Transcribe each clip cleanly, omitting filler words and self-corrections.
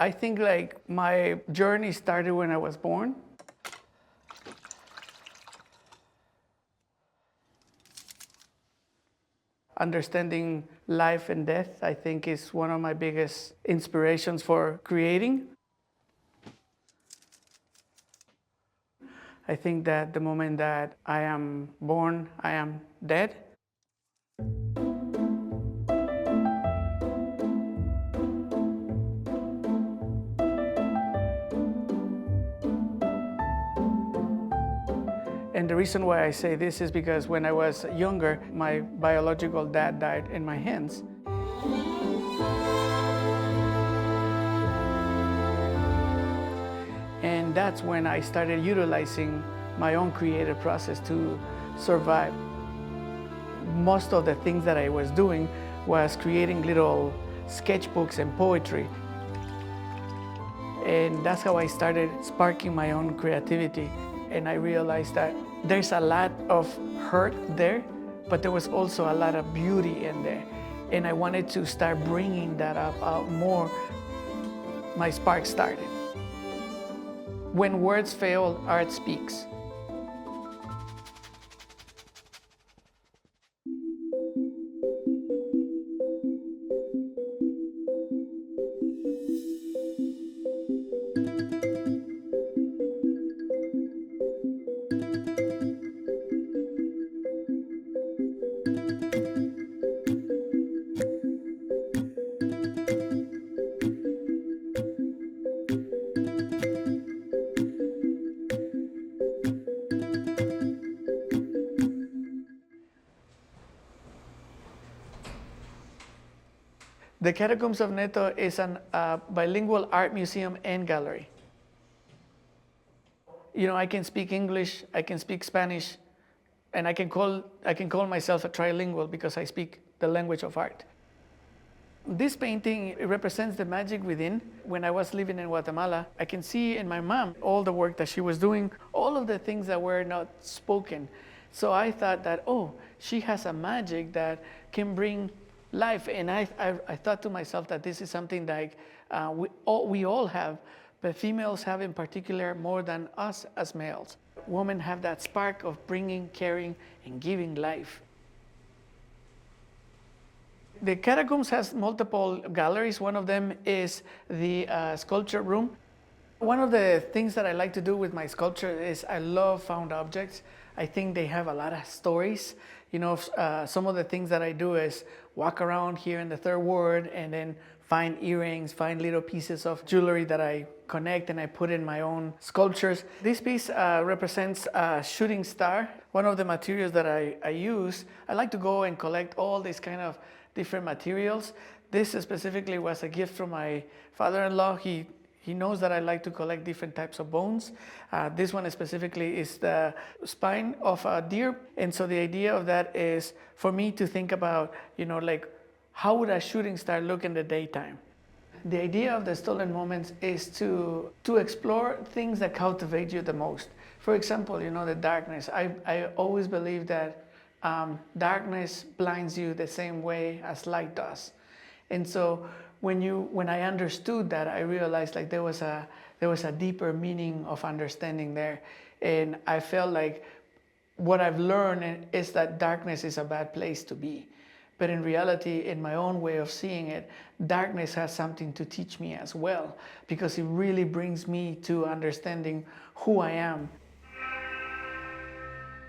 I think like my journey started when I was born. Understanding life and death, I think, is one of my biggest inspirations for creating. I think that the moment that I am born, I am dead. And the reason why I say this is because when I was younger, my biological dad died in my hands. And that's when I started utilizing my own creative process to survive. Most of the things that I was doing was creating little sketchbooks and poetry. And that's how I started sparking my own creativity. And I realized that there's a lot of hurt there, but there was also a lot of beauty in there. And I wanted to start bringing that out more. My spark started. When words fail, art speaks. The Catacombs of Neto is a bilingual art museum and gallery. You know, I can speak English, I can speak Spanish, and I can call myself a trilingual because I speak the language of art. This painting, it represents the magic within. When I was living in Guatemala, I can see in my mom all the work that she was doing, all of the things that were not spoken. So I thought that, oh, she has a magic that can bring life. And I thought to myself that this is something like we all have, but females have in particular more than us as males. Women have that spark of bringing, caring, and giving life. The Catacombs has multiple galleries. One of them is the sculpture room. One of the things that I like to do with my sculpture is I love found objects. I think they have a lot of stories. You know, some of the things that I do is walk around here in the third ward and then find earrings, find little pieces of jewelry that I connect and I put in my own sculptures. This piece represents a shooting star. One of the materials that I use, I like to go and collect all these kind of different materials. This specifically was a gift from my father-in-law. He knows that I like to collect different types of bones. This one specifically is the spine of a deer. And so the idea of that is for me to think about, you know, like how would a shooting star look in the daytime? The idea of the stolen moments is to explore things that cultivate you the most. For example, you know, the darkness. I always believe that darkness blinds you the same way as light does. And so when I understood that, I realized like there was a deeper meaning of understanding there. And I felt like what I've learned is that darkness is a bad place to be. But in reality, in my own way of seeing it, darkness has something to teach me as well, because it really brings me to understanding who I am.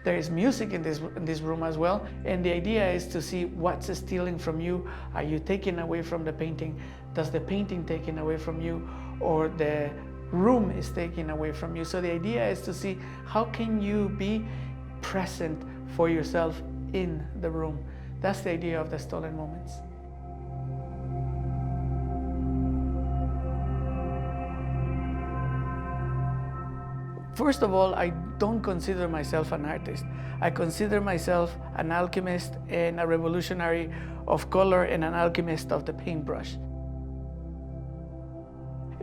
There is music in this room as well, and the idea is to see what's stealing from you. Are you taking away from the painting? Does the painting taking away from you, or the room is taking away from you? So the idea is to see how can you be present for yourself in the room. That's the idea of the stolen moments. First of all, I don't consider myself an artist. I consider myself an alchemist and a revolutionary of color and an alchemist of the paintbrush.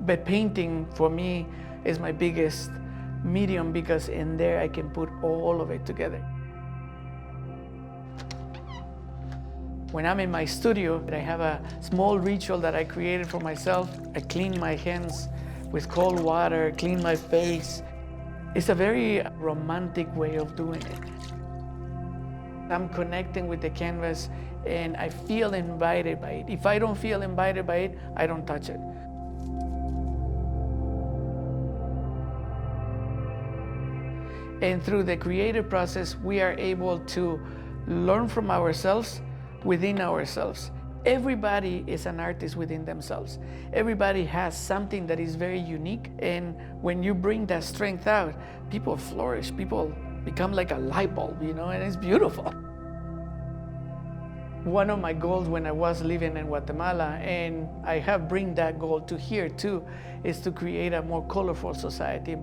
But painting, for me, is my biggest medium because in there I can put all of it together. When I'm in my studio, I have a small ritual that I created for myself. I clean my hands with cold water, clean my face. It's a very romantic way of doing it. I'm connecting with the canvas and I feel invited by it. If I don't feel invited by it, I don't touch it. And through the creative process, we are able to learn from ourselves within ourselves. Everybody is an artist within themselves. Everybody has something that is very unique. And when you bring that strength out, people flourish, people become like a light bulb, and it's beautiful. One of my goals when I was living in Guatemala, and I have bring that goal to here too, is to create a more colorful society.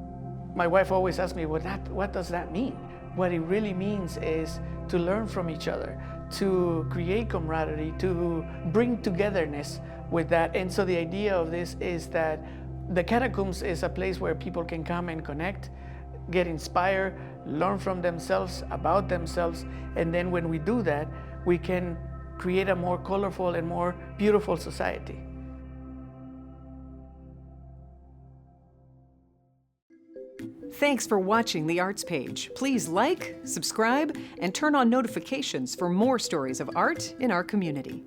My wife always asks me, what does that mean? What it really means is to learn from each other, to create camaraderie, to bring togetherness with that. And so the idea of this is that the Catacombs is a place where people can come and connect, get inspired, learn from themselves, about themselves. And then when we do that, we can create a more colorful and more beautiful society. Thanks for watching The Arts Page. Please like, subscribe, and turn on notifications for more stories of art in our community.